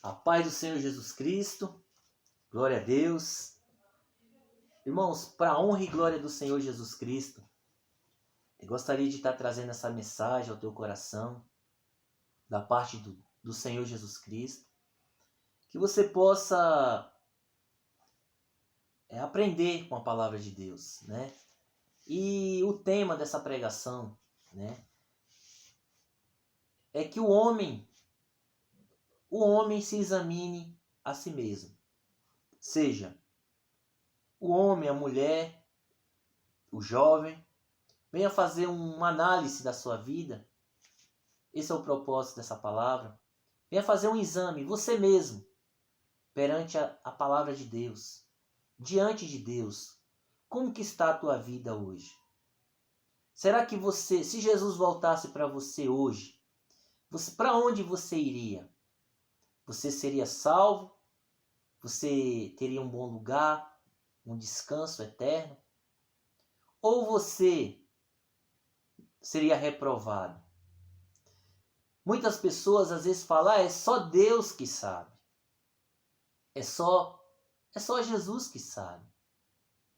A paz do Senhor Jesus Cristo, glória a Deus. Irmãos, para a honra e glória do Senhor Jesus Cristo, eu gostaria de estar trazendo essa mensagem ao teu coração, da parte do Senhor Jesus Cristo, que você possa aprender com a palavra de Deus, né? E o tema dessa pregação, né, é que o homem se examine a si mesmo. Seja o homem, a mulher, o jovem, venha fazer uma análise da sua vida. Esse é o propósito dessa palavra. Venha fazer um exame, você mesmo, perante a palavra de Deus, diante de Deus. Como que está a tua vida hoje? Será que você, se Jesus voltasse para você hoje, para onde você iria? Você seria salvo? Você teria um bom lugar, um descanso eterno? Ou você seria reprovado? Muitas pessoas às vezes falam, é só Deus que sabe. É só Jesus que sabe.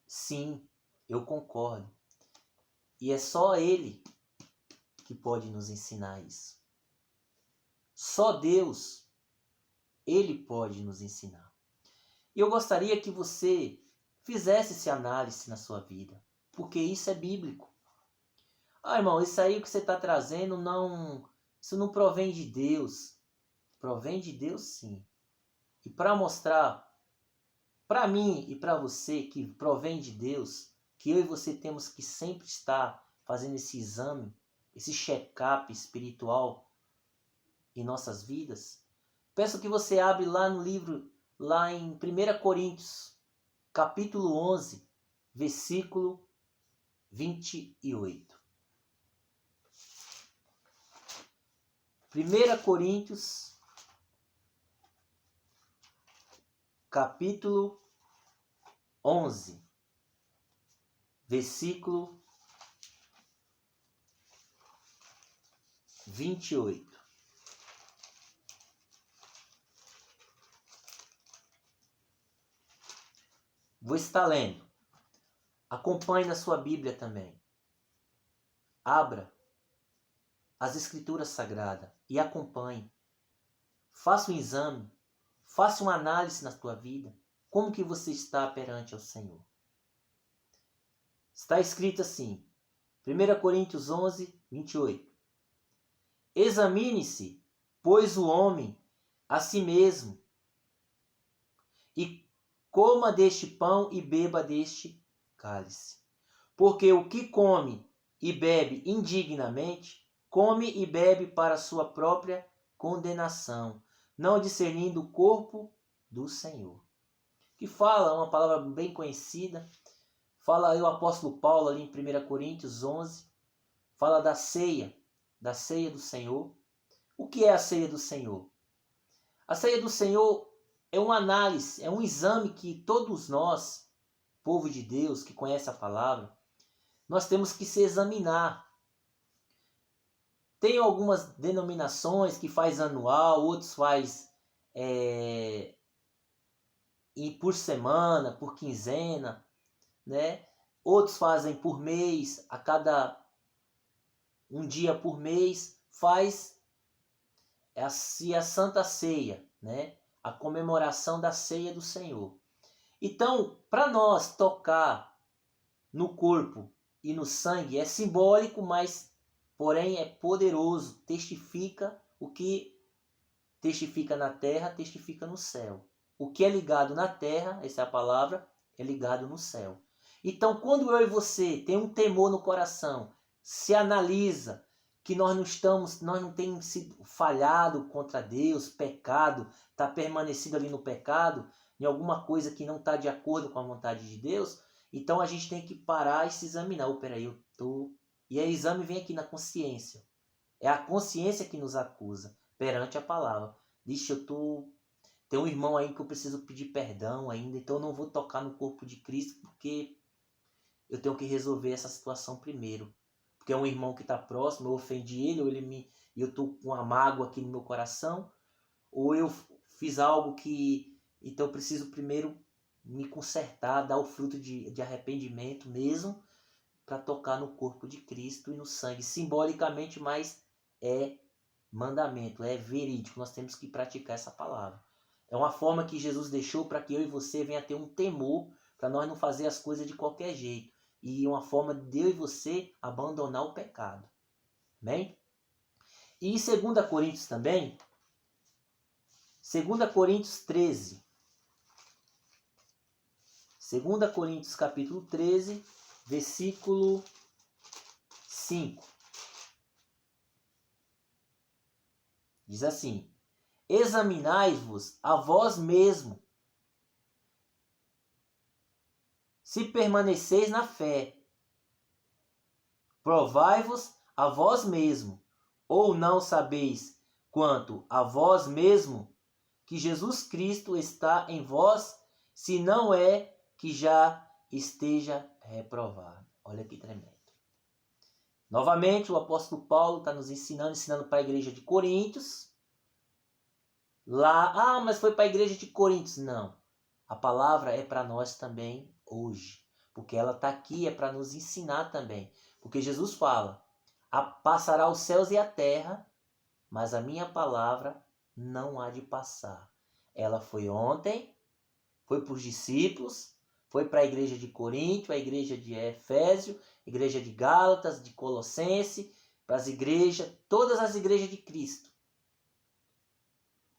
Sim, eu concordo. E é só Ele que pode nos ensinar isso. Só Deus, Ele pode nos ensinar. E eu gostaria que você fizesse essa análise na sua vida, porque isso é bíblico. Irmão, isso aí que você está trazendo, isso não provém de Deus. Provém de Deus, sim. E para mostrar para mim e para você que provém de Deus, que eu e você temos que sempre estar fazendo esse exame, esse check-up espiritual em nossas vidas, peço que você abra lá no livro, lá em 1 Coríntios, capítulo 11, versículo 28. 1 Coríntios, capítulo 11, versículo 28. Vou estar lendo. Acompanhe na sua Bíblia também. Abra as Escrituras Sagradas e acompanhe. Faça um exame, faça uma análise na tua vida. Como que você está perante ao Senhor? Está escrito assim, 1 Coríntios 11, 28. Examine-se, pois o homem a si mesmo, e coma deste pão e beba deste cálice. Porque o que come e bebe indignamente, come e bebe para sua própria condenação, não discernindo o corpo do Senhor. Que fala, uma palavra bem conhecida, fala aí o apóstolo Paulo ali em 1 Coríntios 11, fala da ceia do Senhor. O que é a ceia do Senhor? A ceia do Senhor é uma análise, é um exame que todos nós, povo de Deus que conhece a palavra, nós temos que se examinar. Tem algumas denominações que faz anual, outros faz por semana, por quinzena, né? Outros fazem por mês, a cada um dia por mês, faz a Santa Ceia, né? A comemoração da ceia do Senhor. Então, para nós tocar no corpo e no sangue é simbólico, mas porém é poderoso, testifica o que testifica na terra, testifica no céu. O que é ligado na terra, essa é a palavra, é ligado no céu. Então, quando eu e você tem um temor no coração, se analisa que nós não temos sido falhado contra Deus, pecado, está permanecido ali no pecado, em alguma coisa que não está de acordo com a vontade de Deus, então a gente tem que parar e se examinar. Peraí, eu tô... E aí o exame vem aqui na consciência. É a consciência que nos acusa perante a palavra. Deixa, tem um irmão aí que eu preciso pedir perdão ainda, então eu não vou tocar no corpo de Cristo porque eu tenho que resolver essa situação primeiro. Porque é um irmão que está próximo, eu ofendi ele, ou eu estou com uma mágoa aqui no meu coração, ou eu fiz algo que... Então eu preciso primeiro me consertar, dar o fruto de arrependimento mesmo, para tocar no corpo de Cristo e no sangue. Simbolicamente, mas é mandamento, é verídico. Nós temos que praticar essa palavra. É uma forma que Jesus deixou para que eu e você venha ter um temor, para nós não fazer as coisas de qualquer jeito. E uma forma de eu e você abandonar o pecado. Amém? E em 2 Coríntios também, 2 Coríntios 13. 2 Coríntios capítulo 13, versículo 5. Diz assim: examinai-vos a vós mesmo, se permaneceis na fé. Provai-vos a vós mesmo, ou não sabeis quanto a vós mesmo que Jesus Cristo está em vós, se não é que já esteja reprovado. Olha que tremendo. Novamente, o apóstolo Paulo está nos ensinando para a igreja de Coríntios. Lá, mas foi para a igreja de Coríntios. Não. A palavra é para nós também hoje. Porque ela está aqui, é para nos ensinar também. Porque Jesus fala, passará os céus e a terra, mas a minha palavra não há de passar. Ela foi ontem, foi para os discípulos, foi para a igreja de Corinto, a igreja de Efésio, a igreja de Gálatas, de Colossense, para as igrejas, todas as igrejas de Cristo.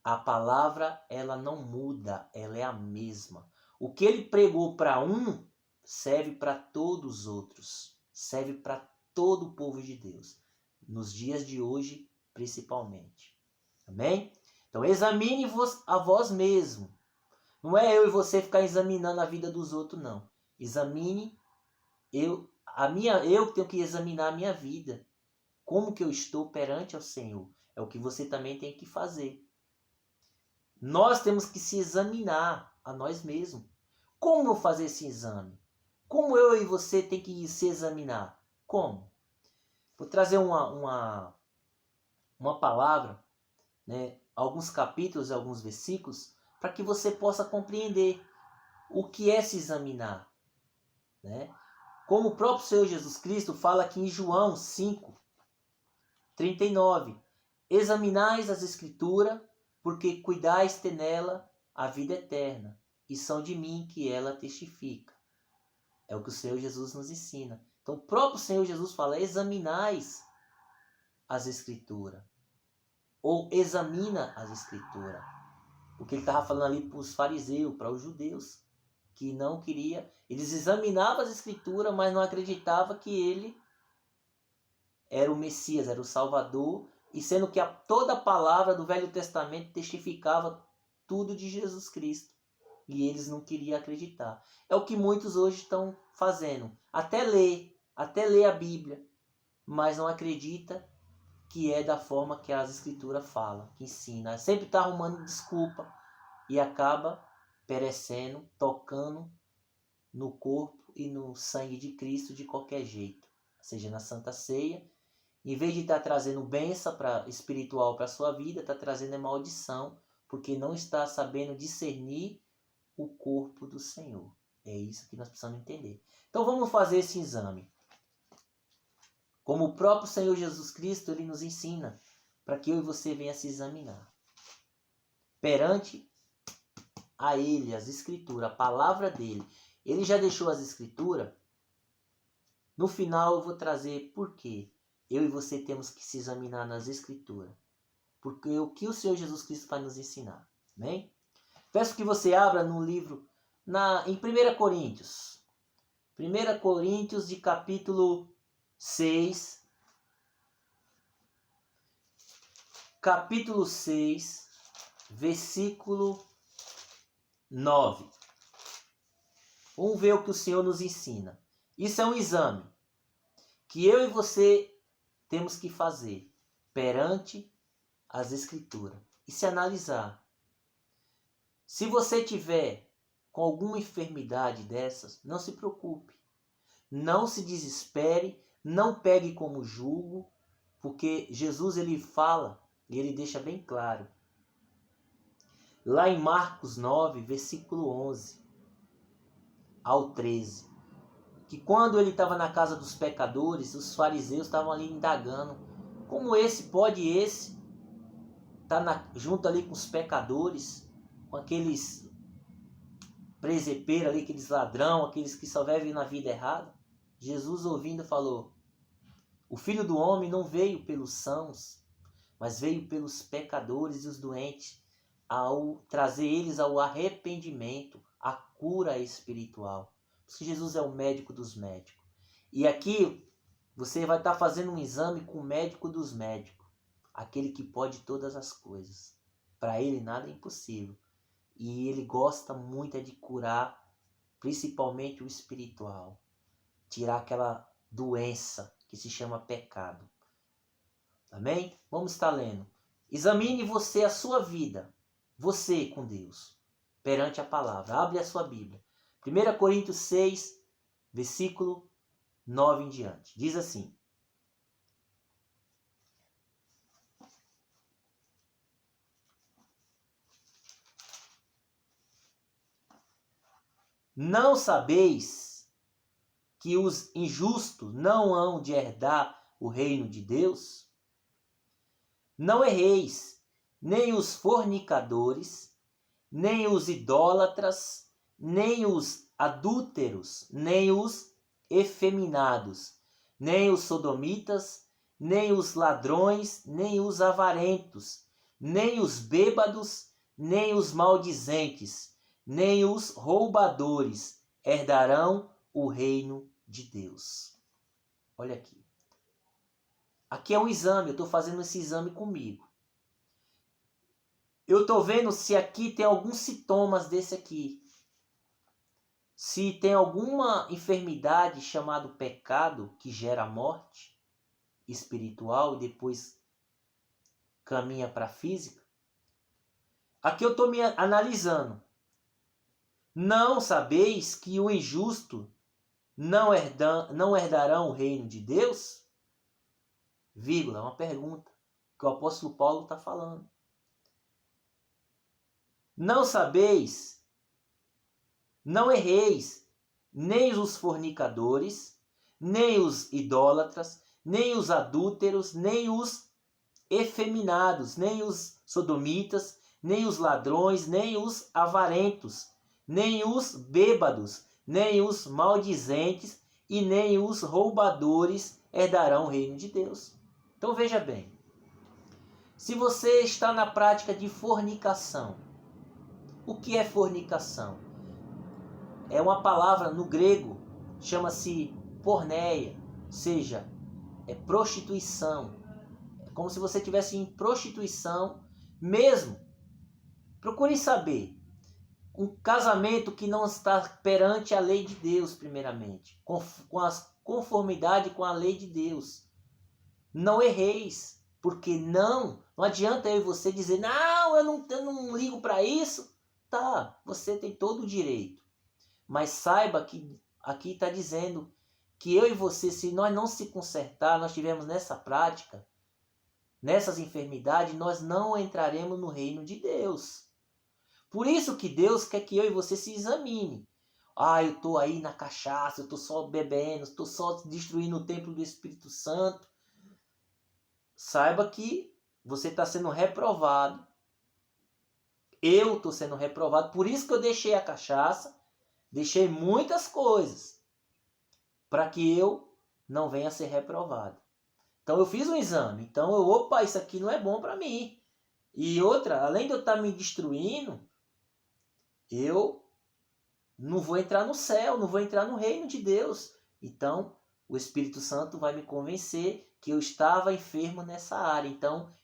A palavra, ela não muda, ela é a mesma. O que ele pregou para um, serve para todos os outros. Serve para todo o povo de Deus. Nos dias de hoje, principalmente. Amém? Então, examine-vos a vós mesmo. Não é eu e você ficar examinando a vida dos outros, não. Examine eu que tenho que examinar a minha vida. Como que eu estou perante ao Senhor? É o que você também tem que fazer. Nós temos que se examinar a nós mesmos. Como fazer esse exame? Como eu e você tem que se examinar? Como? Vou trazer uma palavra, né? Alguns capítulos, alguns versículos, para que você possa compreender o que é se examinar, né? Como o próprio Senhor Jesus Cristo fala aqui em João 5:39, examinais as Escrituras, porque cuidais ter nela a vida eterna, e são de mim que ela testifica. É o que o Senhor Jesus nos ensina. Então o próprio Senhor Jesus fala, examinais as Escrituras, ou examina as Escrituras. Porque ele estava falando ali para os fariseus, para os judeus, que não queria. Eles examinavam as Escrituras, mas não acreditavam que ele era o Messias, era o Salvador, e sendo que toda a palavra do Velho Testamento testificava tudo de Jesus Cristo. E eles não queriam acreditar. É o que muitos hoje estão fazendo. Até lê a Bíblia, mas não acredita que é da forma que as Escrituras falam, que ensina. Sempre está arrumando desculpa e acaba perecendo, tocando no corpo e no sangue de Cristo de qualquer jeito. Seja na Santa Ceia, em vez de estar trazendo bênção espiritual para a sua vida, está trazendo maldição, porque não está sabendo discernir o corpo do Senhor. É isso que nós precisamos entender. Então vamos fazer esse exame. Como o próprio Senhor Jesus Cristo, ele nos ensina, para que eu e você venha se examinar. Perante a ele, as Escrituras, a palavra dele. Ele já deixou as Escrituras. No final eu vou trazer por quê. Eu e você temos que se examinar nas Escrituras. Porque o que o Senhor Jesus Cristo vai nos ensinar. Amém? Peço que você abra no livro, em 1 Coríntios. 1 Coríntios de capítulo 6. Capítulo 6, versículo 9. Vamos ver o que o Senhor nos ensina. Isso é um exame que eu e você temos que fazer perante as Escrituras e se analisar. Se você tiver com alguma enfermidade dessas, não se preocupe. Não se desespere, não pegue como jugo, porque Jesus ele fala e ele deixa bem claro. lá em Marcos 9, versículo 11 ao 13. Que quando ele estava na casa dos pecadores, os fariseus estavam ali indagando. Como pode esse estar junto ali com os pecadores, com aqueles presepeiros ali, aqueles ladrão, aqueles que só vivem na vida errada? Jesus, ouvindo, falou: o Filho do Homem não veio pelos sãos, mas veio pelos pecadores e os doentes, ao trazer eles ao arrependimento, à cura espiritual. Porque Jesus é o médico dos médicos. E aqui você vai estar fazendo um exame com o médico dos médicos, aquele que pode todas as coisas. Para ele nada é impossível. E ele gosta muito de curar, principalmente o espiritual. Tirar aquela doença que se chama pecado. Amém? Vamos estar lendo. Examine você a sua vida, você com Deus, perante a palavra. Abre a sua Bíblia. 1 Coríntios 6, versículo 9 em diante. Diz assim: não sabeis que os injustos não hão de herdar o reino de Deus? Não erreis, nem os fornicadores, nem os idólatras, nem os adúlteros, nem os efeminados, nem os sodomitas, nem os ladrões, nem os avarentos, nem os bêbados, nem os maldizentes, nem os roubadores herdarão o reino de Deus. Olha aqui. Aqui é um exame, eu estou fazendo esse exame comigo. Eu estou vendo se aqui tem alguns sintomas desse aqui. Se tem alguma enfermidade chamada pecado que gera morte espiritual e depois caminha para a física. Aqui eu estou me analisando. Não sabeis que o injusto não herdarão o reino de Deus? Vírgula, uma pergunta que o apóstolo Paulo está falando. Não sabeis, não erreis, nem os fornicadores, nem os idólatras, nem os adúlteros, nem os efeminados, nem os sodomitas, nem os ladrões, nem os avarentos, nem os bêbados, nem os maldizentes e nem os roubadores herdarão o reino de Deus. Então veja bem, se você está na prática de fornicação, o que é fornicação? É uma palavra no grego, chama-se porneia, ou seja, é prostituição. É como se você estivesse em prostituição mesmo. Procure saber. Um casamento que não está perante a lei de Deus, primeiramente, com a conformidade com a lei de Deus. Não erreis, porque não adianta eu e você dizer, não, eu não ligo para isso. Tá, você tem todo o direito. Mas saiba que aqui está dizendo que eu e você, se nós não se consertar, nós estivermos nessa prática, nessas enfermidades, nós não entraremos no reino de Deus. Por isso que Deus quer que eu e você se examine. Ah, eu estou aí na cachaça, eu estou só bebendo, estou só destruindo o templo do Espírito Santo. Saiba que você está sendo reprovado. Eu estou sendo reprovado. Por isso que eu deixei a cachaça, deixei muitas coisas, para que eu não venha a ser reprovado. Então eu fiz um exame. Então opa, isso aqui não é bom para mim. E outra, além de eu estar me destruindo, eu não vou entrar no céu, não vou entrar no reino de Deus. Então, o Espírito Santo vai me convencer que eu estava enfermo nessa área. Então,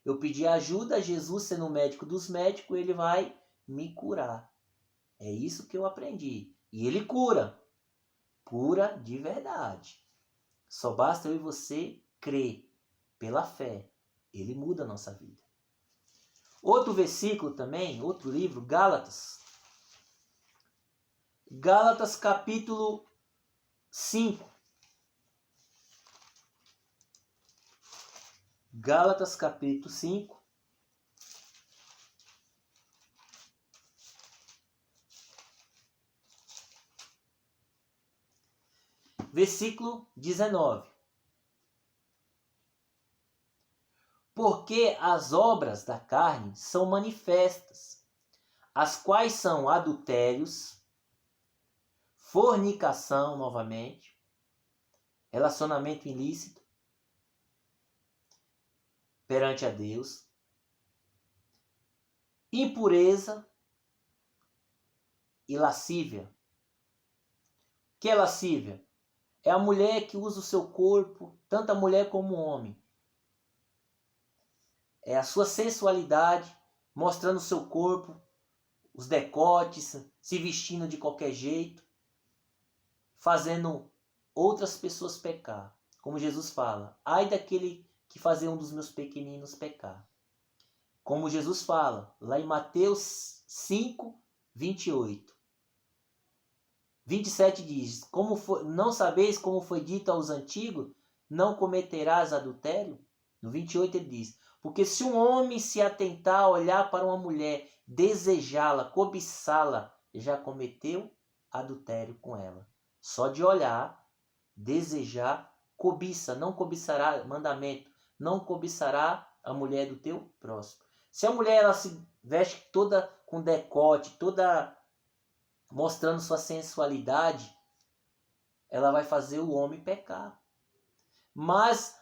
eu pedi ajuda a Jesus, sendo o médico dos médicos, ele vai me curar. É isso que eu aprendi. E ele cura. Cura de verdade. Só basta eu e você crer pela fé. Ele muda a nossa vida. Outro versículo também, outro livro, Gálatas. Gálatas capítulo 5. Gálatas capítulo 5. Versículo 19. Porque as obras da carne são manifestas, as quais são adultérios, fornicação, novamente, relacionamento ilícito perante a Deus, impureza e lascívia. O que é lascívia? É a mulher que usa o seu corpo, tanto a mulher como o homem. É a sua sensualidade, mostrando o seu corpo, os decotes, se vestindo de qualquer jeito, fazendo outras pessoas pecar. Como Jesus fala, ai daquele que fazer um dos meus pequeninos pecar. Como Jesus fala, lá em Mateus 5, 28. 27 diz, não sabeis como foi dito aos antigos, não cometerás adultério? No 28 ele diz, porque se um homem se atentar a olhar para uma mulher, desejá-la, cobiçá-la, já cometeu adultério com ela. Só de olhar, desejar, cobiça, não cobiçará, mandamento, não cobiçará a mulher do teu próximo. Se a mulher ela se veste toda com decote, toda mostrando sua sensualidade, ela vai fazer o homem pecar. Mas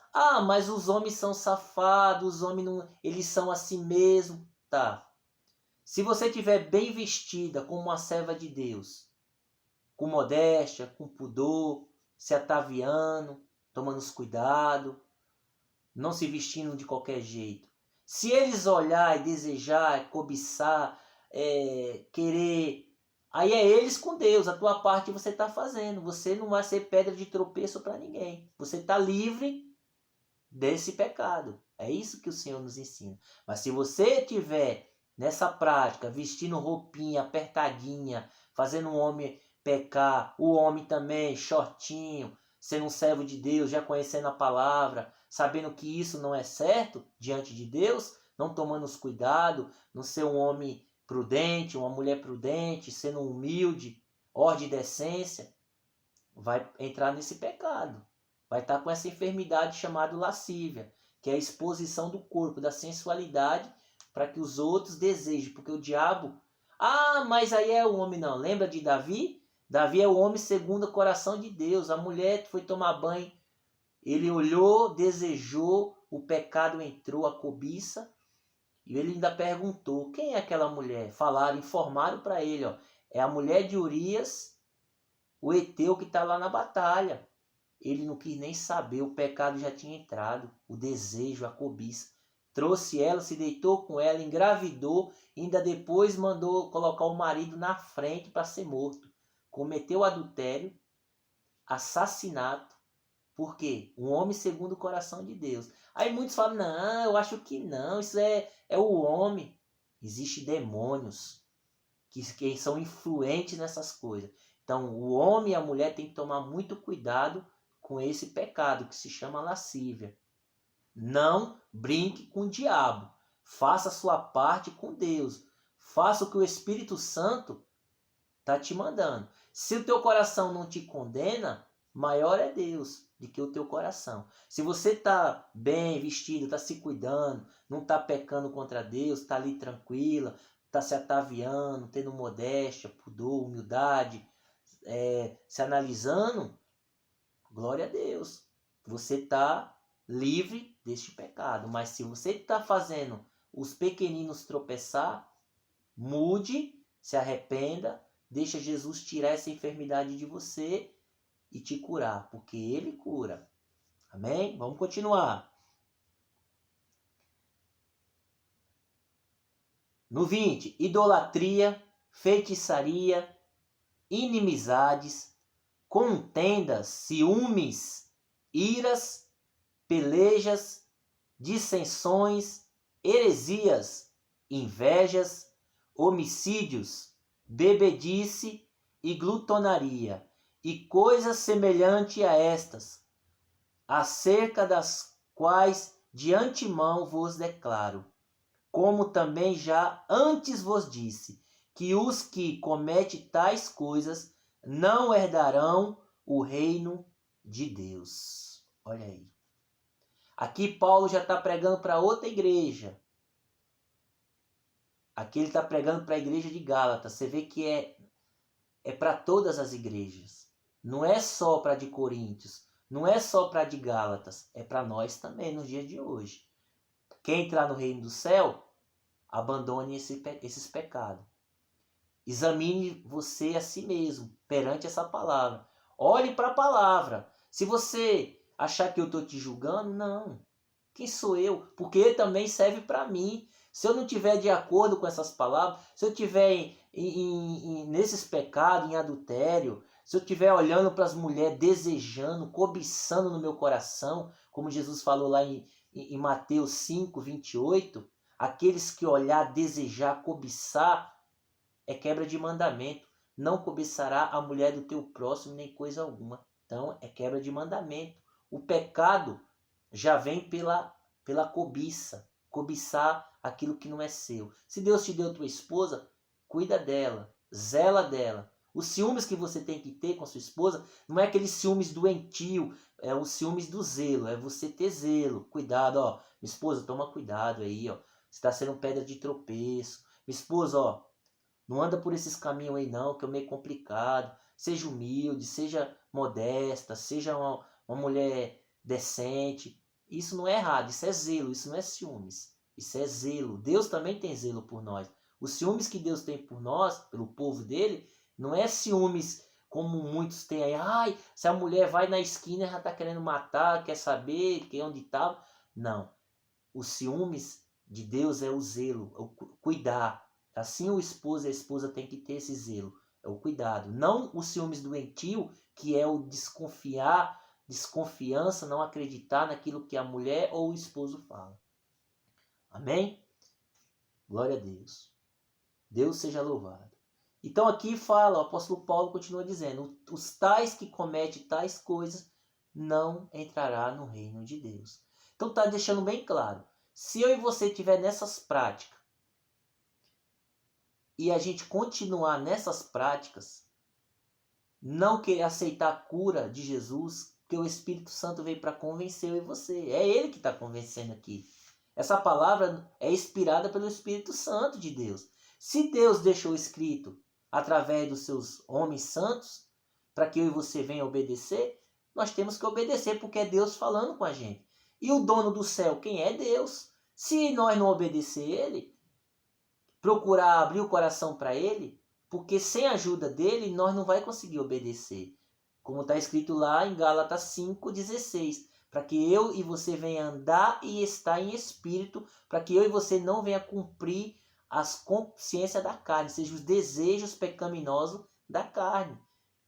os homens são safados, os homens não, eles são assim mesmo. Tá. Se você estiver bem vestida como uma serva de Deus, com modéstia, com pudor, se ataviando, tomando os cuidados, não se vestindo de qualquer jeito. Se eles olhar e desejar, cobiçar, querer, aí é eles com Deus, a tua parte você está fazendo. Você não vai ser pedra de tropeço para ninguém. Você está livre desse pecado. É isso que o Senhor nos ensina. Mas se você estiver nessa prática, vestindo roupinha apertadinha, fazendo um homem pecar, o homem também, shortinho, sendo um servo de Deus, já conhecendo a palavra, sabendo que isso não é certo diante de Deus, não tomando os cuidados, não ser um homem prudente, uma mulher prudente, sendo humilde, ordem e decência, vai entrar nesse pecado. Vai estar com essa enfermidade chamada lascívia, que é a exposição do corpo, da sensualidade, para que os outros desejem. Porque o diabo... mas aí é o homem, não. Lembra de Davi? Davi é o homem segundo o coração de Deus. A mulher foi tomar banho, ele olhou, desejou, o pecado entrou, a cobiça, e ele ainda perguntou, quem é aquela mulher? Falaram, informaram para ele, é a mulher de Urias, o heteu que está lá na batalha. Ele não quis nem saber, o pecado já tinha entrado, o desejo, a cobiça. Trouxe ela, se deitou com ela, engravidou, ainda depois mandou colocar o marido na frente para ser morto. Cometeu adultério, assassinato. Por quê? Um homem segundo o coração de Deus. Aí muitos falam, não, eu acho que não, isso é o homem. Existem demônios que são influentes nessas coisas. Então o homem e a mulher têm que tomar muito cuidado com esse pecado que se chama lascívia. Não brinque com o diabo. Faça a sua parte com Deus. Faça o que o Espírito Santo está te mandando. Se o teu coração não te condena, maior é Deus do que o teu coração. Se você está bem vestido, está se cuidando, não está pecando contra Deus, está ali tranquila, está se ataviando, tendo modéstia, pudor, humildade, se analisando, glória a Deus. Você está livre deste pecado. Mas se você está fazendo os pequeninos tropeçar, mude, se arrependa, deixa Jesus tirar essa enfermidade de você e te curar, porque Ele cura. Amém? Vamos continuar. No 20, idolatria, feitiçaria, inimizades, contendas, ciúmes, iras, pelejas, dissensões, heresias, invejas, homicídios, bebedice e glutonaria, e coisas semelhantes a estas, acerca das quais de antemão vos declaro, como também já antes vos disse, que os que cometem tais coisas não herdarão o reino de Deus. Olha aí. Aqui Paulo já está pregando para outra igreja. Aqui ele está pregando para a igreja de Gálatas. Você vê que é para todas as igrejas. Não é só para a de Coríntios. Não é só para a de Gálatas. É para nós também nos dias de hoje. Quem entrar no reino do céu, abandone esses pecados. Examine você a si mesmo perante essa palavra. Olhe para a palavra. Se você achar que eu estou te julgando, não. Quem sou eu? Porque também serve para mim. Se eu não estiver de acordo com essas palavras, se eu estiver nesses pecados, em adultério, se eu estiver olhando para as mulheres, desejando, cobiçando no meu coração, como Jesus falou lá em Mateus 5, 28, aqueles que olhar, desejar, cobiçar, é quebra de mandamento. Não cobiçará a mulher do teu próximo, nem coisa alguma. Então, é quebra de mandamento. O pecado já vem pela cobiça. Cobiçar aquilo que não é seu. Se Deus te deu tua esposa, cuida dela, zela dela. Os ciúmes que você tem que ter com a sua esposa não é aqueles ciúmes doentio, é os ciúmes do zelo, é você ter zelo. Cuidado, ó. Minha esposa, toma cuidado aí, ó. Você está sendo pedra de tropeço. Minha esposa, ó, não anda por esses caminhos aí não, que é meio complicado. Seja humilde, seja modesta, seja uma mulher decente. Isso não é errado, isso é zelo, isso não é ciúmes. Isso é zelo. Deus também tem zelo por nós. Os ciúmes que Deus tem por nós, pelo povo dele, não é ciúmes como muitos têm aí. Ai, se a mulher vai na esquina já está querendo matar, quer saber que onde está. Não. Os ciúmes de Deus é o zelo, é o cuidar. Assim o esposo e a esposa têm que ter esse zelo, é o cuidado. Não os ciúmes doentio, que é o desconfiar, desconfiança, não acreditar naquilo que a mulher ou o esposo fala. Amém? Glória a Deus. Deus seja louvado. Então aqui fala, o apóstolo Paulo continua dizendo, os tais que cometem tais coisas não entrará no reino de Deus. Então está deixando bem claro, se eu e você estiver nessas práticas, e a gente continuar nessas práticas, não querer aceitar a cura de Jesus, que o Espírito Santo veio para convencer eu e você. É Ele que está convencendo aqui. Essa palavra é inspirada pelo Espírito Santo de Deus. Se Deus deixou escrito através dos seus homens santos, para que eu e você venham obedecer, nós temos que obedecer, porque é Deus falando com a gente. E o dono do céu, quem é? Deus. Se nós não obedecer Ele, procurar abrir o coração para Ele, porque sem a ajuda dele nós não vai conseguir obedecer. Como está escrito lá em Gálatas 5,16. Para que eu e você venha andar e estar em espírito, para que eu e você não venha cumprir as consciências da carne, sejam os desejos pecaminosos da carne.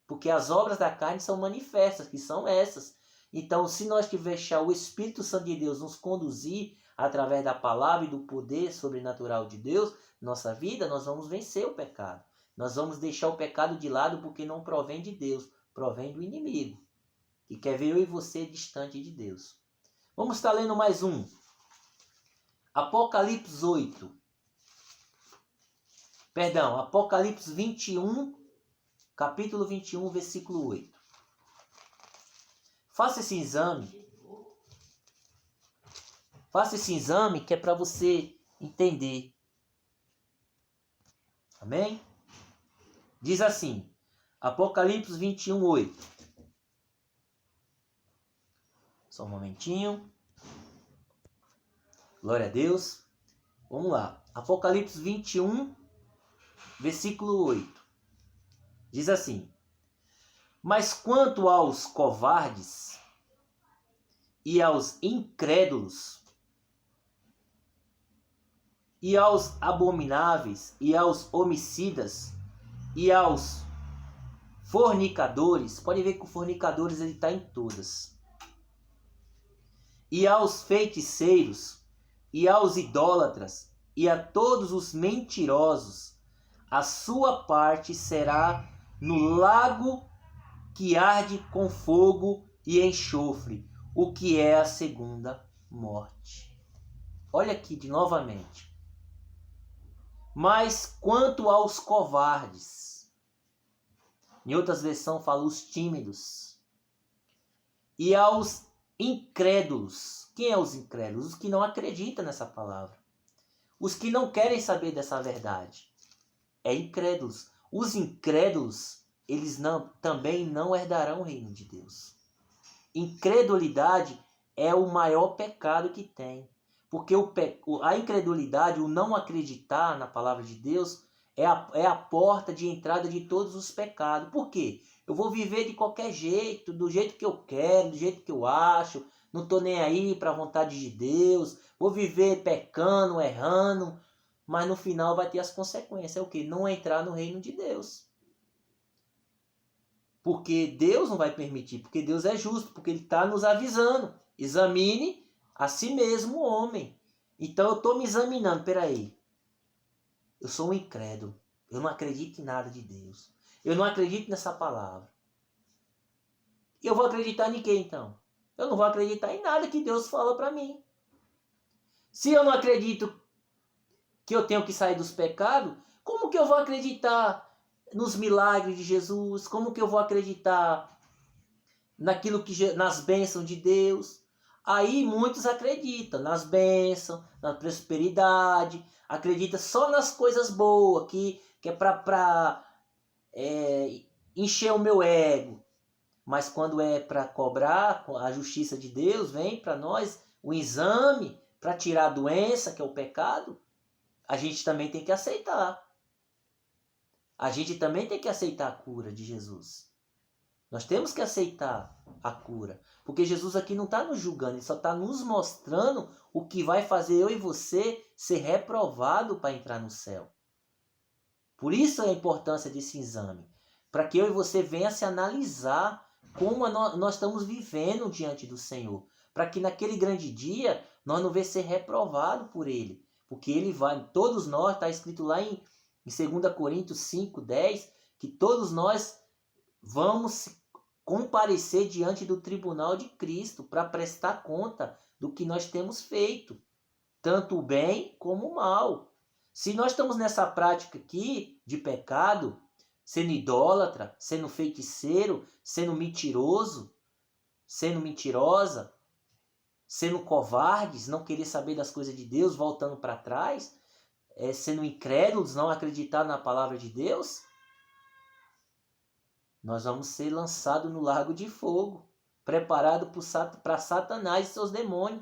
Porque as obras da carne são manifestas, que são essas. Então, se nós tivermos deixar o Espírito Santo de Deus nos conduzir através da palavra e do poder sobrenatural de Deus, nossa vida, nós vamos vencer o pecado. Nós vamos deixar o pecado de lado porque não provém de Deus, provém do inimigo, que quer ver eu e você distante de Deus. Vamos estar lendo mais um. Apocalipse 8. Perdão, Apocalipse 21, capítulo 21, versículo 8. Faça esse exame. Faça esse exame que é para você entender. Amém? Diz assim, Apocalipse 21, 8. Só um momentinho. Glória a Deus. Vamos lá. Apocalipse 21, versículo 8. Diz assim: Mas quanto aos covardes e aos incrédulos, e aos abomináveis, e aos homicidas, e aos fornicadores, pode ver que o fornicadores ele está em todas, e aos feiticeiros, e aos idólatras, e a todos os mentirosos, a sua parte será no lago que arde com fogo e enxofre, o que é a segunda morte. Olha aqui de novamente. Mas quanto aos covardes, em outras versões fala os tímidos, e aos incrédulos. Quem é os incrédulos? Os que não acreditam nessa palavra. Os que não querem saber dessa verdade. É incrédulos. Os incrédulos, eles também não herdarão o reino de Deus. Incredulidade é o maior pecado que tem. Porque a incredulidade, o não acreditar na palavra de Deus, é a porta de entrada de todos os pecados. Por quê? Eu vou viver de qualquer jeito, do jeito que eu quero, do jeito que eu acho, não estou nem aí para a vontade de Deus, vou viver pecando, errando, mas no final vai ter as consequências. É o quê? Não entrar no reino de Deus. Porque Deus não vai permitir, porque Deus é justo, porque Ele está nos avisando. Examine a si mesmo o homem. Então eu estou me examinando, peraí. Eu sou um incrédulo, eu não acredito em nada de Deus. Eu não acredito nessa palavra. E eu vou acreditar em quem então? Eu não vou acreditar em nada que Deus fala para mim. Se eu não acredito que eu tenho que sair dos pecados, como que eu vou acreditar nos milagres de Jesus? Como que eu vou acreditar nas bênçãos de Deus? Aí muitos acreditam nas bênçãos, na prosperidade, acreditam só nas coisas boas, que é para encher o meu ego. Mas quando é para cobrar, a justiça de Deus vem para nós, o exame para tirar a doença, que é o pecado, a gente também tem que aceitar. A gente também tem que aceitar a cura de Jesus. Nós temos que aceitar a cura. Porque Jesus aqui não está nos julgando, Ele só está nos mostrando o que vai fazer eu e você ser reprovado para entrar no céu. Por isso a importância desse exame. Para que eu e você venha se analisar como nós estamos vivendo diante do Senhor. Para que naquele grande dia nós não venhamos ser reprovados por Ele. Porque Ele vai, todos nós, está escrito lá em 2 Coríntios 5, 10, que todos nós vamos comparecer diante do tribunal de Cristo para prestar conta do que nós temos feito, tanto o bem como o mal. Se nós estamos nessa prática aqui de pecado, sendo idólatra, sendo feiticeiro, sendo mentiroso, sendo mentirosa, sendo covardes, não querer saber das coisas de Deus, voltando para trás, sendo incrédulos, não acreditar na palavra de Deus, nós vamos ser lançados no lago de fogo, preparado para Satanás e seus demônios.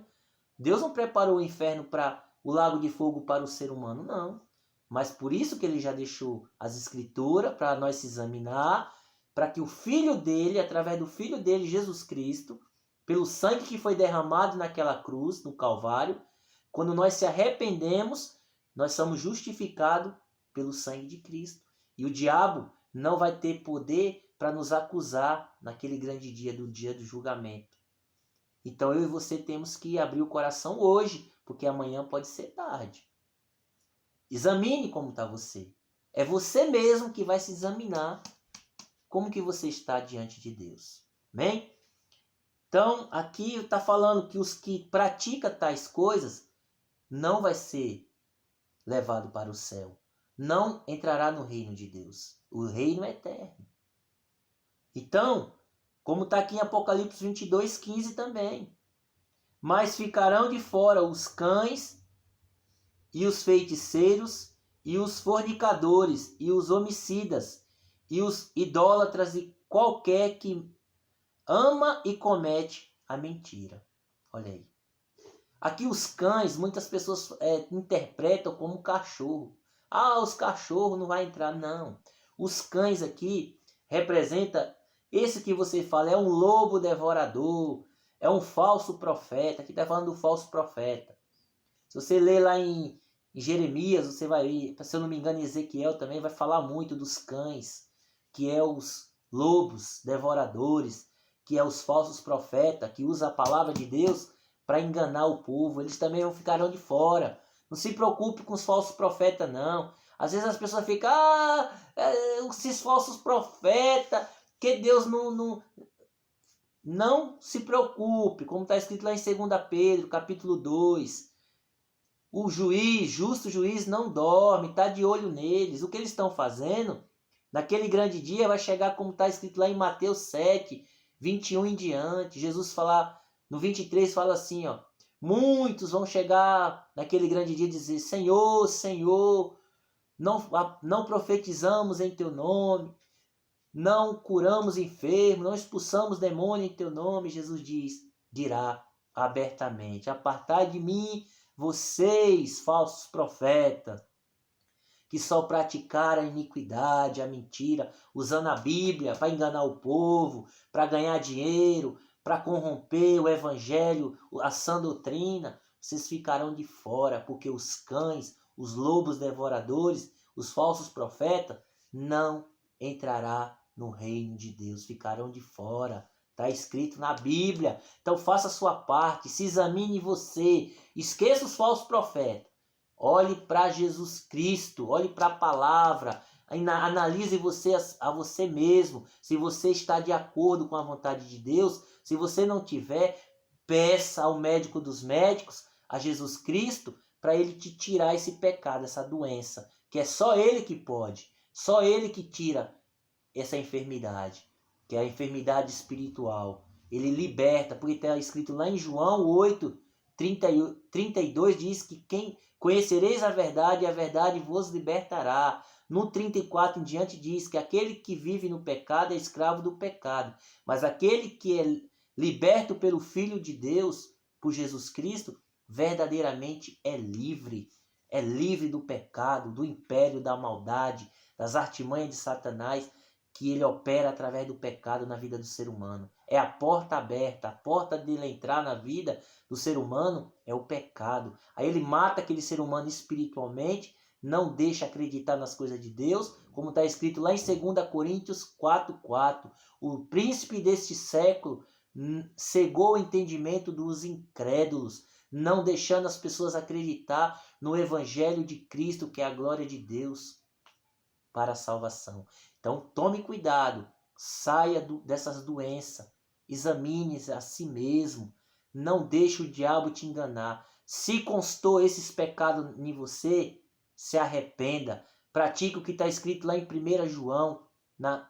Deus não preparou o inferno para o lago de fogo para o ser humano, não. Mas por isso que Ele já deixou as escrituras para nós se examinar, para que o Filho dele, através do Filho dele, Jesus Cristo, pelo sangue que foi derramado naquela cruz, no Calvário, quando nós se arrependemos, nós somos justificados pelo sangue de Cristo. E o diabo não vai ter poder para nos acusar naquele grande dia do julgamento. Então eu e você temos que abrir o coração hoje, porque amanhã pode ser tarde. Examine como está você. É você mesmo que vai se examinar como que você está diante de Deus. Amém? Então aqui está falando que os que praticam tais coisas não vai ser levado para o céu. Não entrará no reino de Deus. O reino é eterno. Então, como está aqui em Apocalipse 22, 15 também. Mas ficarão de fora os cães e os feiticeiros e os fornicadores e os homicidas e os idólatras e qualquer que ama e comete a mentira. Olha aí. Aqui os cães, muitas pessoas interpretam como cachorro. Ah, os cachorros não vai entrar. Não. Os cães aqui representam, esse que você fala, é um lobo devorador, é um falso profeta. Aqui está falando do falso profeta. Se você ler lá em Jeremias, você vai ver, se eu não me engano, Ezequiel também vai falar muito dos cães, que é os lobos devoradores, que é os falsos profetas, que usa a palavra de Deus para enganar o povo. Eles também ficarão de fora. Não se preocupe com os falsos profetas, não. Às vezes as pessoas ficam, esses falsos profetas, que Deus não se preocupe, como está escrito lá em 2 Pedro, capítulo 2. O juiz, justo juiz, não dorme, está de olho neles. O que eles estão fazendo, naquele grande dia, vai chegar como está escrito lá em Mateus 7, 21 em diante. Jesus fala, no 23 fala assim, ó, muitos vão chegar naquele grande dia e dizer, Senhor, Senhor, não profetizamos em teu nome, não curamos enfermos, não expulsamos demônio em teu nome. Jesus dirá abertamente, apartai de mim, vocês, falsos profetas, que só praticaram a iniquidade, a mentira, usando a Bíblia para enganar o povo, para ganhar dinheiro, para corromper o evangelho, a sã doutrina. Vocês ficarão de fora, porque os cães, os lobos devoradores, os falsos profetas, não entrará no reino de Deus, ficarão de fora. Está escrito na Bíblia. Então faça a sua parte, se examine você, esqueça os falsos profetas. Olhe para Jesus Cristo, olhe para a palavra, analise você a você mesmo, se você está de acordo com a vontade de Deus. Se você não tiver, peça ao médico dos médicos, a Jesus Cristo, para ele te tirar esse pecado, essa doença, que é só ele que pode, só ele que tira essa enfermidade, que é a enfermidade espiritual. Ele liberta, porque está escrito lá em João 8, 32, diz que quem conhecereis a verdade vos libertará. No 34 em diante diz que aquele que vive no pecado é escravo do pecado, mas aquele que é liberto pelo Filho de Deus, por Jesus Cristo, verdadeiramente é livre do pecado, do império da maldade, das artimanhas de Satanás, que ele opera através do pecado na vida do ser humano. É a porta aberta, a porta dele entrar na vida do ser humano é o pecado. Aí ele mata aquele ser humano espiritualmente, não deixa acreditar nas coisas de Deus, como está escrito lá em 2 Coríntios 4:4. O príncipe deste século cegou o entendimento dos incrédulos, não deixando as pessoas acreditar no evangelho de Cristo, que é a glória de Deus para a salvação. Então tome cuidado, saia dessas doenças, examine-se a si mesmo, não deixe o diabo te enganar. Se constou esses pecados em você, se arrependa, pratique o que está escrito lá em 1 João,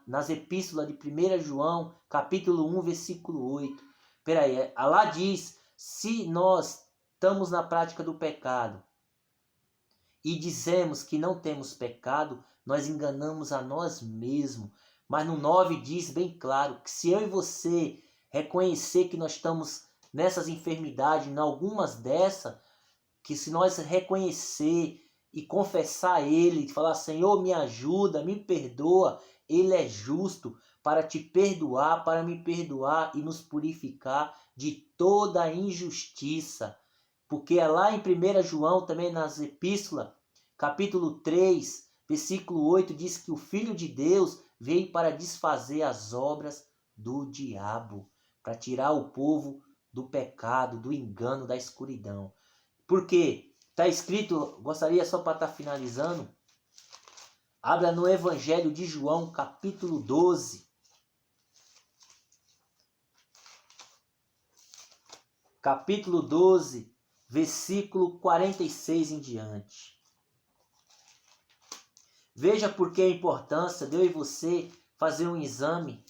nas epístolas de 1 João, capítulo 1, versículo 8. Peraí, lá diz, se nós estamos na prática do pecado e dizemos que não temos pecado, nós enganamos a nós mesmos. Mas no 9 diz bem claro que se eu e você reconhecer que nós estamos nessas enfermidades, em algumas dessas, que se nós reconhecer e confessar a Ele, falar, Senhor, me ajuda, me perdoa, Ele é justo para te perdoar, para me perdoar e nos purificar de toda a injustiça. Porque é lá em 1 João, também nas epístolas, capítulo 3, versículo 8, diz que o Filho de Deus veio para desfazer as obras do diabo, para tirar o povo do pecado, do engano, da escuridão. Porque está escrito, gostaria só para estar finalizando, abra no Evangelho de João, capítulo 12. Capítulo 12, versículo 46 em diante. Veja por que a importância de eu e você fazer um exame,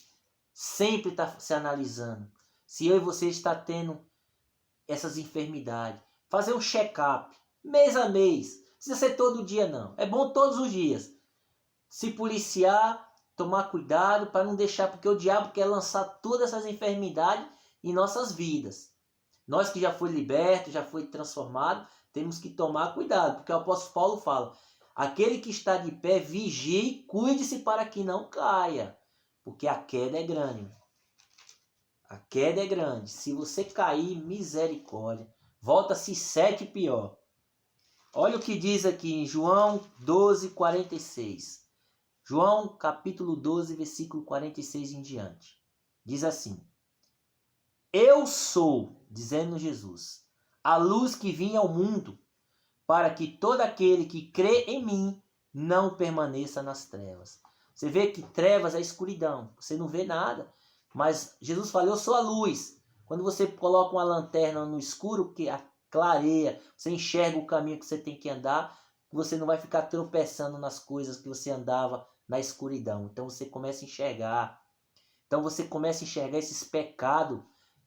sempre estar se analisando. Se eu e você está tendo essas enfermidades. Fazer um check-up, mês a mês. Não precisa ser todo dia não. É bom todos os dias. Se policiar, tomar cuidado para não deixar, porque o diabo quer lançar todas essas enfermidades em nossas vidas. Nós que já foi liberto, já foi transformado, temos que tomar cuidado, porque o apóstolo Paulo fala, aquele que está de pé, vigie e cuide-se para que não caia, porque a queda é grande. A queda é grande. Se você cair, misericórdia. Volta-se 7 pior. Olha o que diz aqui em João 12, 46. João capítulo 12, versículo 46 em diante. Diz assim. Eu sou, dizendo Jesus, a luz que vinha ao mundo, para que todo aquele que crê em mim não permaneça nas trevas. Você vê que trevas é escuridão. Você não vê nada. Mas Jesus falou, eu sou a luz. Quando você coloca uma lanterna no escuro, que clareia, você enxerga o caminho que você tem que andar, você não vai ficar tropeçando nas coisas que você andava na escuridão. Então você começa a enxergar. Então você começa a enxergar esses pecados,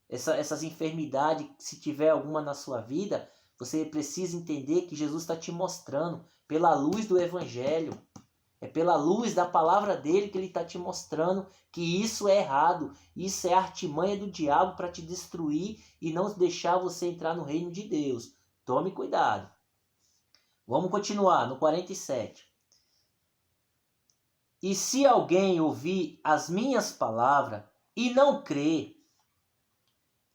essas enfermidades, se tiver alguma na sua vida, você precisa entender que Jesus está te mostrando pela luz do Evangelho. É pela luz da palavra dele que ele está te mostrando que isso é errado. Isso é artimanha do diabo para te destruir e não deixar você entrar no reino de Deus. Tome cuidado. Vamos continuar no 47. E se alguém ouvir as minhas palavras e não crer,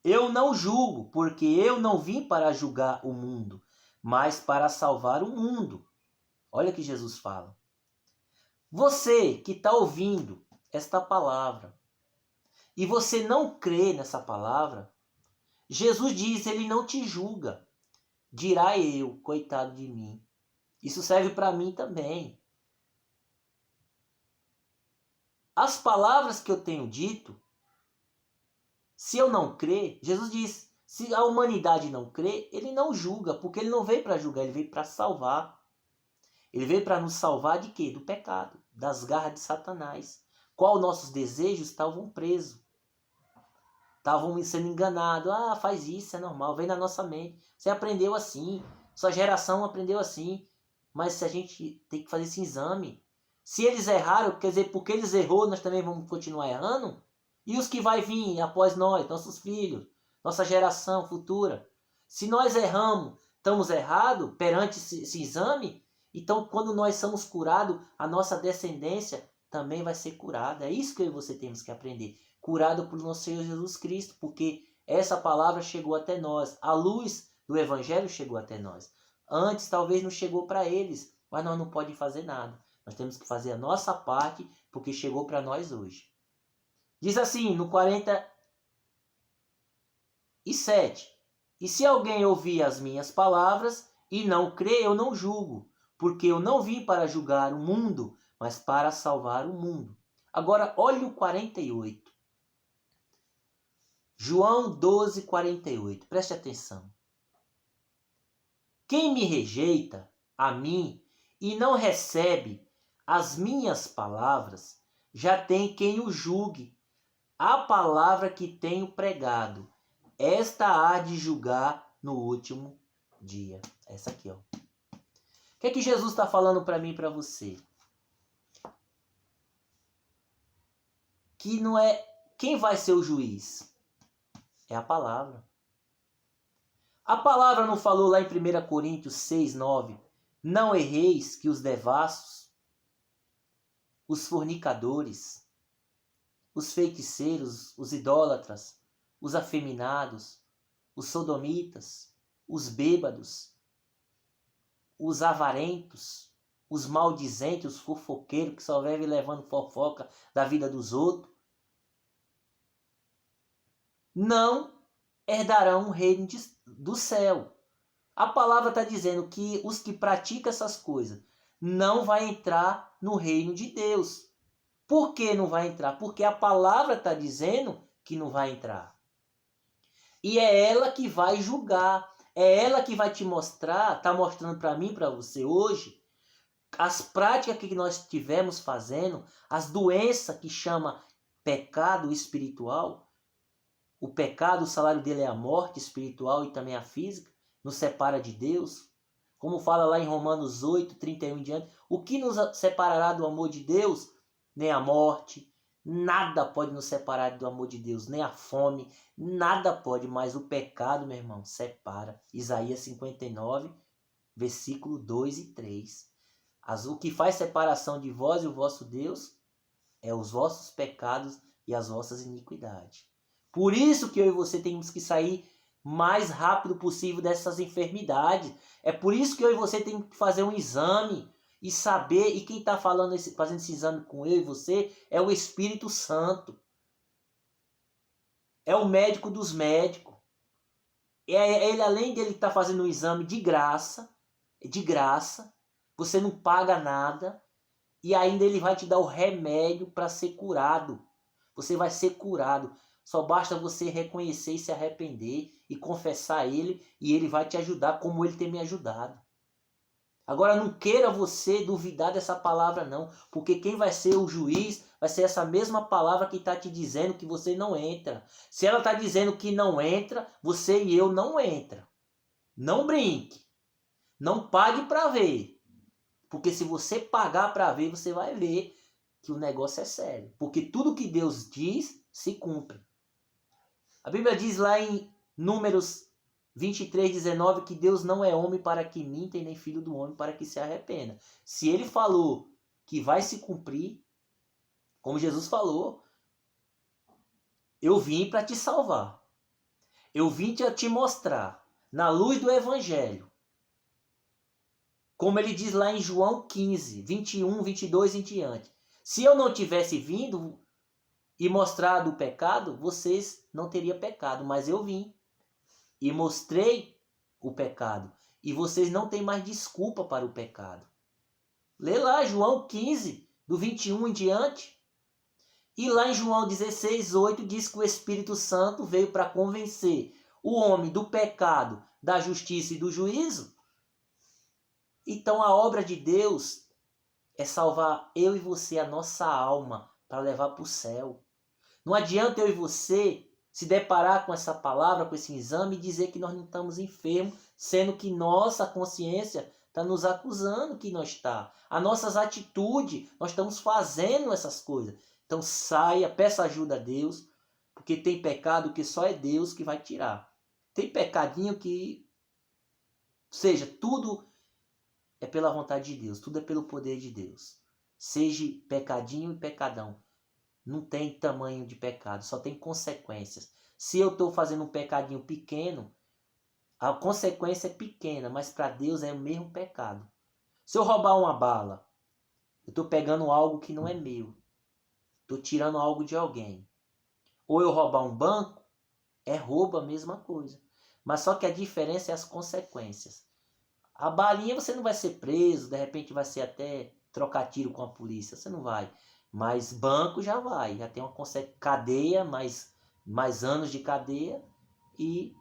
eu não julgo, porque eu não vim para julgar o mundo, mas para salvar o mundo. Olha o que Jesus fala. Você que está ouvindo esta palavra e você não crê nessa palavra, Jesus diz, ele não te julga. Dirá eu, coitado de mim. Isso serve para mim também. As palavras que eu tenho dito, se eu não crer, Jesus diz, se a humanidade não crê, ele não julga, porque ele não veio para julgar, ele veio para salvar. Ele veio para nos salvar de quê? Do pecado, das garras de Satanás. Qual nossos desejos estavam presos. Estavam sendo enganados. Ah, faz isso, é normal, vem na nossa mente. Você aprendeu assim, sua geração aprendeu assim. Mas se a gente tem que fazer esse exame. Se eles erraram, quer dizer, porque eles errou, nós também vamos continuar errando? E os que vai vir após nós, nossos filhos, nossa geração futura? Se nós erramos, estamos errados perante esse exame, então quando nós somos curados, a nossa descendência também vai ser curada. É isso que eu e você temos que aprender. Curado por nosso Senhor Jesus Cristo, porque essa palavra chegou até nós. A luz do Evangelho chegou até nós. Antes talvez não chegou para eles, mas nós não podemos fazer nada. Nós temos que fazer a nossa parte, porque chegou para nós hoje. Diz assim, no 47. E se alguém ouvir as minhas palavras e não crê, eu não julgo, porque eu não vim para julgar o mundo, mas para salvar o mundo. Agora, olhe o 48. João 12, 48. Preste atenção. Quem me rejeita, a mim, e não recebe as minhas palavras, já tem quem o julgue. A palavra que tenho pregado, esta há de julgar no último dia. Essa aqui, ó. O que é que Jesus está falando para mim e para você? Que não é quem vai ser o juiz, é a palavra. A palavra não falou lá em 1 Coríntios 6, 9, não erreis que os devassos, os fornicadores, os feiticeiros, os idólatras, os afeminados, os sodomitas, os bêbados, os avarentos, os maldizentes, os fofoqueiros que só vivem levando fofoca da vida dos outros, não herdarão o reino do céu. A palavra está dizendo que os que praticam essas coisas não vai entrar no reino de Deus. Por que não vai entrar? Porque a palavra está dizendo que não vai entrar. E é ela que vai julgar. É ela que vai te mostrar, está mostrando para mim, para você hoje, as práticas que nós estivemos fazendo, as doenças que chama pecado espiritual. O pecado, o salário dele é a morte espiritual e também a física, nos separa de Deus. Como fala lá em Romanos 8, 31 em diante, o que nos separará do amor de Deus? Nem a morte, nada pode nos separar do amor de Deus, nem a fome, nada pode, mas o pecado, meu irmão, separa. Isaías 59, versículo 2 e 3. O que faz separação de vós e o vosso Deus é os vossos pecados e as vossas iniquidades. Por isso que eu e você temos que sair mais rápido possível dessas enfermidades. É por isso que eu e você temos que fazer um exame e saber, e quem está fazendo esse exame com eu e você é o Espírito Santo. É o médico dos médicos. Ele, além dele estar fazendo um exame de graça, você não paga nada, e ainda ele vai te dar o remédio para ser curado. Você vai ser curado. Só basta você reconhecer e se arrepender e confessar a ele, e ele vai te ajudar como ele tem me ajudado. Agora não queira você duvidar dessa palavra não, porque quem vai ser o juiz vai ser essa mesma palavra que está te dizendo que você não entra. Se ela está dizendo que não entra, você e eu não entra. Não brinque. Não pague para ver. Porque se você pagar para ver, você vai ver que o negócio é sério. Porque tudo que Deus diz se cumpre. A Bíblia diz lá em Números 23:19 que Deus não é homem para que minta e nem filho do homem para que se arrependa. Se ele falou que vai se cumprir, como Jesus falou, eu vim para te salvar. Eu vim te mostrar, na luz do Evangelho, como ele diz lá em João 15, 21, 22 em diante. Se eu não tivesse vindo e mostrado o pecado, vocês não teriam pecado, mas eu vim e mostrei o pecado. E vocês não têm mais desculpa para o pecado. Lê lá João 15, do 21 em diante. E lá em João 16:8 diz que o Espírito Santo veio para convencer o homem do pecado, da justiça e do juízo. Então a obra de Deus é salvar eu e você, a nossa alma, para levar para o céu. Não adianta eu e você se deparar com essa palavra, com esse exame e dizer que nós não estamos enfermos, sendo que nossa consciência está nos acusando que nós está. As nossas atitudes, nós estamos fazendo essas coisas. Então saia, peça ajuda a Deus, porque tem pecado que só é Deus que vai tirar. Tem pecadinho que, seja, tudo é pela vontade de Deus, tudo é pelo poder de Deus. Seja pecadinho e pecadão. Não tem tamanho de pecado, só tem consequências. Se eu estou fazendo um pecadinho pequeno, a consequência é pequena, mas para Deus é o mesmo pecado. Se eu roubar uma bala, eu estou pegando algo que não é meu. Estou tirando algo de alguém. Ou eu roubar um banco, é roubo a mesma coisa. Mas só que a diferença é as consequências. A balinha você não vai ser preso, de repente vai ser até trocar tiro com a polícia, você não vai. Mas banco já vai, já tem uma cadeia, mais anos de cadeia e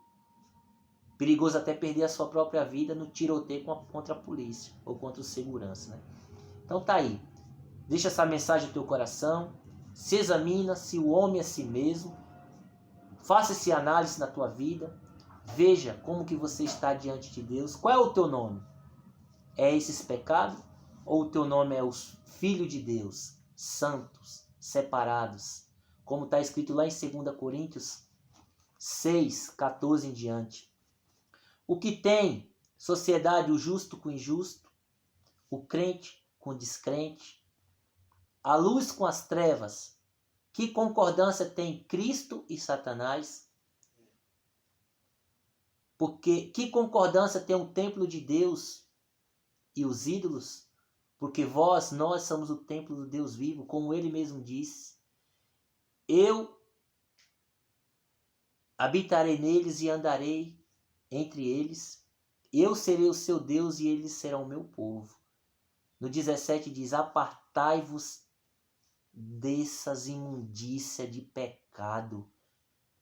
perigoso até perder a sua própria vida no tiroteio contra a polícia ou contra o segurança, né? Então tá aí, deixa essa mensagem no teu coração, se examina se o homem é si mesmo, faça essa análise na tua vida, veja como que você está diante de Deus, qual é o teu nome? É esses pecados? Ou o teu nome é os filhos de Deus, santos, separados? Como está escrito lá em 2 Coríntios 6:14 em diante. O que tem sociedade o justo com o injusto, o crente com o descrente, a luz com as trevas, que concordância tem Cristo e Satanás? Porque que concordância tem o templo de Deus e os ídolos? Porque nós somos o templo do Deus vivo, como ele mesmo disse. Eu habitarei neles e andarei entre eles. Eu serei o seu Deus e eles serão o meu povo. No 17 diz, apartai-vos dessas imundícias de pecado,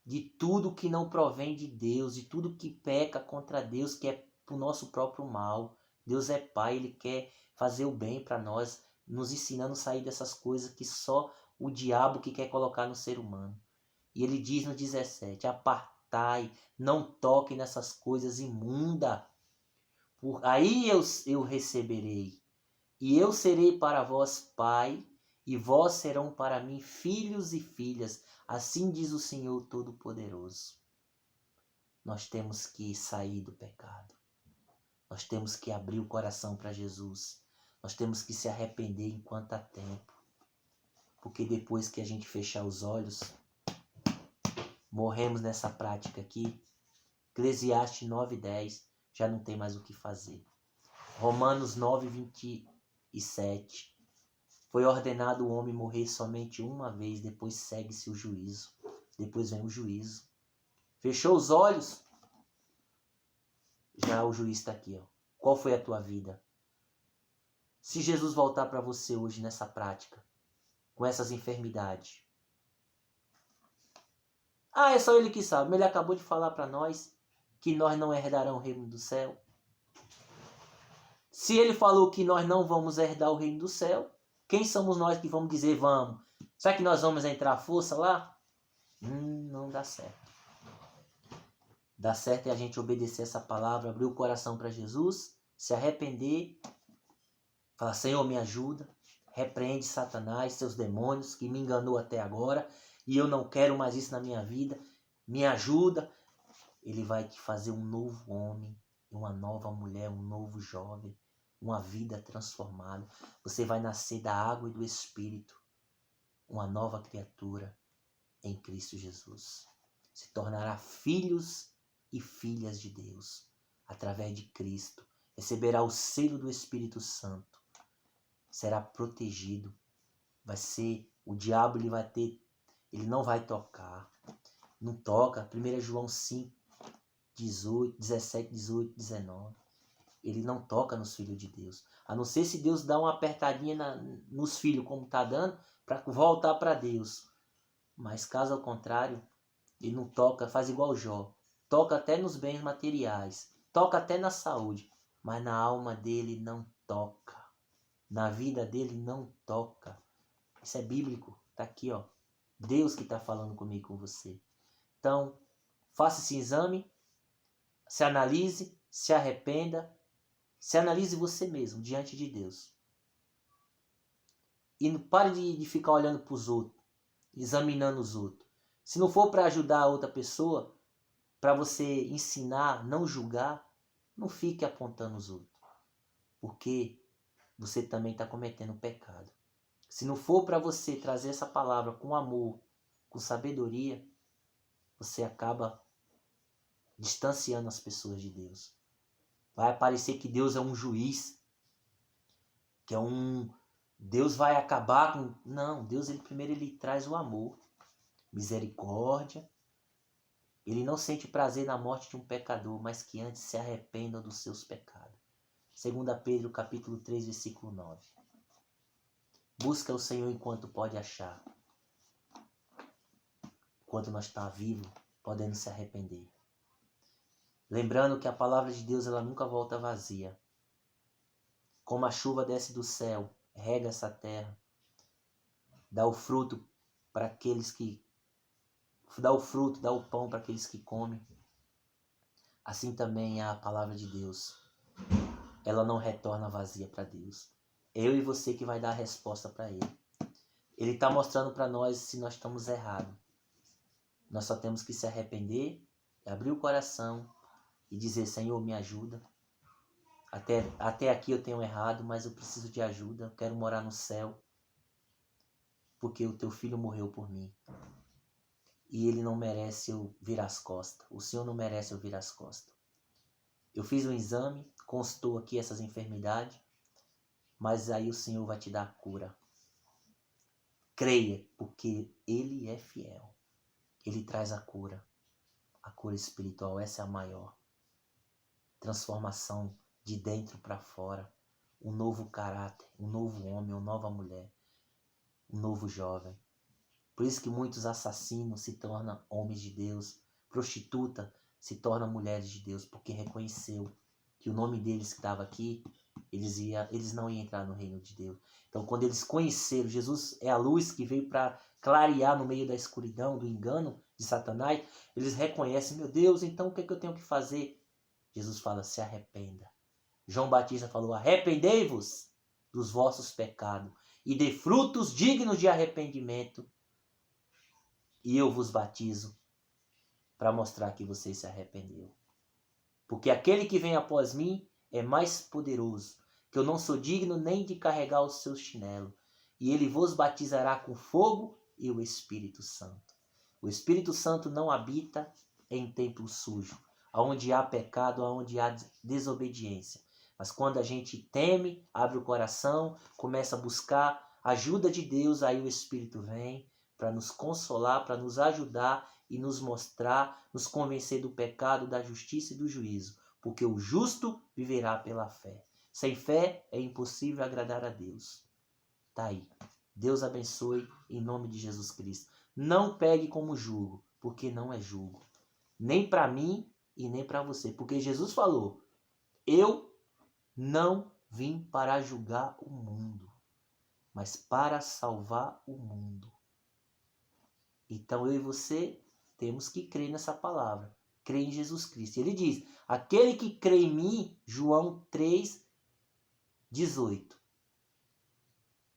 de tudo que não provém de Deus, de tudo que peca contra Deus, que é para o nosso próprio mal. Deus é Pai, Ele quer fazer o bem para nós, nos ensinando a sair dessas coisas que só o diabo que quer colocar no ser humano. E Ele diz no 17, apartai, não toque nessas coisas imundas, aí eu receberei, e eu serei para vós pai, e vós serão para mim filhos e filhas, assim diz o Senhor Todo-Poderoso. Nós temos que sair do pecado. Nós temos que abrir o coração para Jesus. Nós temos que se arrepender enquanto há tempo. Porque depois que a gente fechar os olhos, morremos nessa prática aqui. Eclesiastes 9:10, já não tem mais o que fazer. Romanos 9:27. Foi ordenado o homem morrer somente uma vez, depois segue-se o juízo. Depois vem o juízo. Fechou os olhos? Já o juiz está aqui, ó. Qual foi a tua vida? Se Jesus voltar para você hoje nessa prática, com essas enfermidades. É só ele que sabe. Mas ele acabou de falar para nós que nós não herdarão o reino do céu. Se ele falou que nós não vamos herdar o reino do céu, quem somos nós que vamos dizer vamos? Será que nós vamos entrar à força lá? Não dá certo. Dá certo é a gente obedecer essa palavra, abrir o coração para Jesus, se arrepender, falar, Senhor, me ajuda, repreende Satanás, seus demônios, que me enganou até agora, e eu não quero mais isso na minha vida, me ajuda. Ele vai te fazer um novo homem, uma nova mulher, um novo jovem, uma vida transformada. Você vai nascer da água e do Espírito, uma nova criatura em Cristo Jesus. Se tornará filhos e filhas de Deus, através de Cristo. Receberá o selo do Espírito Santo. Será protegido. Vai ser, o diabo ele não vai tocar. Não toca. 1 João 5, 17, 18, 19. Ele não toca nos filhos de Deus. A não ser se Deus dá uma apertadinha nos filhos, como está dando, para voltar para Deus. Mas caso ao contrário, ele não toca, faz igual Jó. Toca até nos bens materiais. Toca até na saúde. Mas na alma dele não toca. Na vida dele não toca. Isso é bíblico. Está aqui, ó. Deus que está falando comigo, com você. Então, faça esse exame. Se analise. Se arrependa. Se analise você mesmo, diante de Deus. E não pare de ficar olhando para os outros. Examinando os outros. Se não for para ajudar a outra pessoa, para você ensinar, não julgar, não fique apontando os outros. Porque você também está cometendo pecado. Se não for para você trazer essa palavra com amor, com sabedoria, você acaba distanciando as pessoas de Deus. Vai parecer que Deus é um juiz, que Deus vai acabar com... Não, Deus primeiro ele traz o amor, misericórdia. Ele não sente prazer na morte de um pecador, mas que antes se arrependam dos seus pecados. 2 Pedro capítulo 3, versículo 9. Busca o Senhor enquanto pode achar. Enquanto nós está vivo, podendo se arrepender. Lembrando que a palavra de Deus ela nunca volta vazia. Como a chuva desce do céu, rega essa terra, dá o fruto para aqueles que... Dá o fruto, dá o pão para aqueles que comem. Assim também é a palavra de Deus. Ela não retorna vazia para Deus. Eu e você que vai dar a resposta para Ele. Ele está mostrando para nós se nós estamos errados. Nós só temos que se arrepender, abrir o coração e dizer, Senhor, me ajuda. Até aqui eu tenho errado, mas eu preciso de ajuda. Eu quero morar no céu. Porque o teu filho morreu por mim. E ele não merece eu virar as costas. O Senhor não merece eu virar as costas. Eu fiz um exame, constou aqui essas enfermidades, mas aí o Senhor vai te dar a cura. Creia, porque Ele é fiel. Ele traz a cura espiritual, essa é a maior. Transformação de dentro para fora, um novo caráter, um novo homem, uma nova mulher, um novo jovem. Por isso que muitos assassinos se tornam homens de Deus, prostituta se tornam mulheres de Deus, porque reconheceu que o nome deles que estava aqui, eles não iam entrar no reino de Deus. Então quando eles conheceram, Jesus é a luz que veio para clarear no meio da escuridão, do engano de Satanás, eles reconhecem, meu Deus, então o que eu tenho que fazer? Jesus fala, se arrependa. João Batista falou, arrependei-vos dos vossos pecados e dê frutos dignos de arrependimento, e eu vos batizo para mostrar que você se arrependeu. Porque aquele que vem após mim é mais poderoso, que eu não sou digno nem de carregar o seu chinelo, e ele vos batizará com fogo e o Espírito Santo. O Espírito Santo não habita em templo sujo, onde há pecado, onde há desobediência. Mas quando a gente teme, abre o coração, começa a buscar a ajuda de Deus, aí o Espírito vem para nos consolar, para nos ajudar e nos mostrar, nos convencer do pecado, da justiça e do juízo. Porque o justo viverá pela fé. Sem fé é impossível agradar a Deus. Tá aí. Deus abençoe em nome de Jesus Cristo. Não pegue como julgo, porque não é julgo. Nem para mim e nem para você. Porque Jesus falou, eu não vim para julgar o mundo, mas para salvar o mundo. Então eu e você temos que crer nessa palavra, crer em Jesus Cristo. Ele diz, aquele que crê em mim, João 3:18,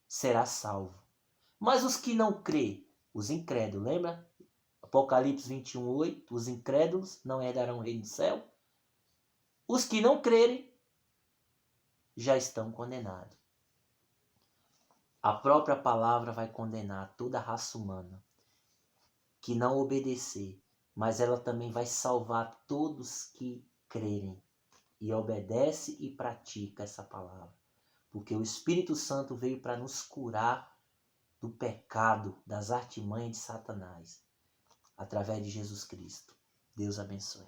será salvo. Mas os que não crê, os incrédulos, lembra? Apocalipse 21:8, os incrédulos não herdarão o reino do céu. Os que não crerem já estão condenados. A própria palavra vai condenar toda a raça humana que não obedecer, mas ela também vai salvar todos que crerem e obedece e pratica essa palavra. Porque o Espírito Santo veio para nos curar do pecado, das artimanhas de Satanás, através de Jesus Cristo. Deus abençoe.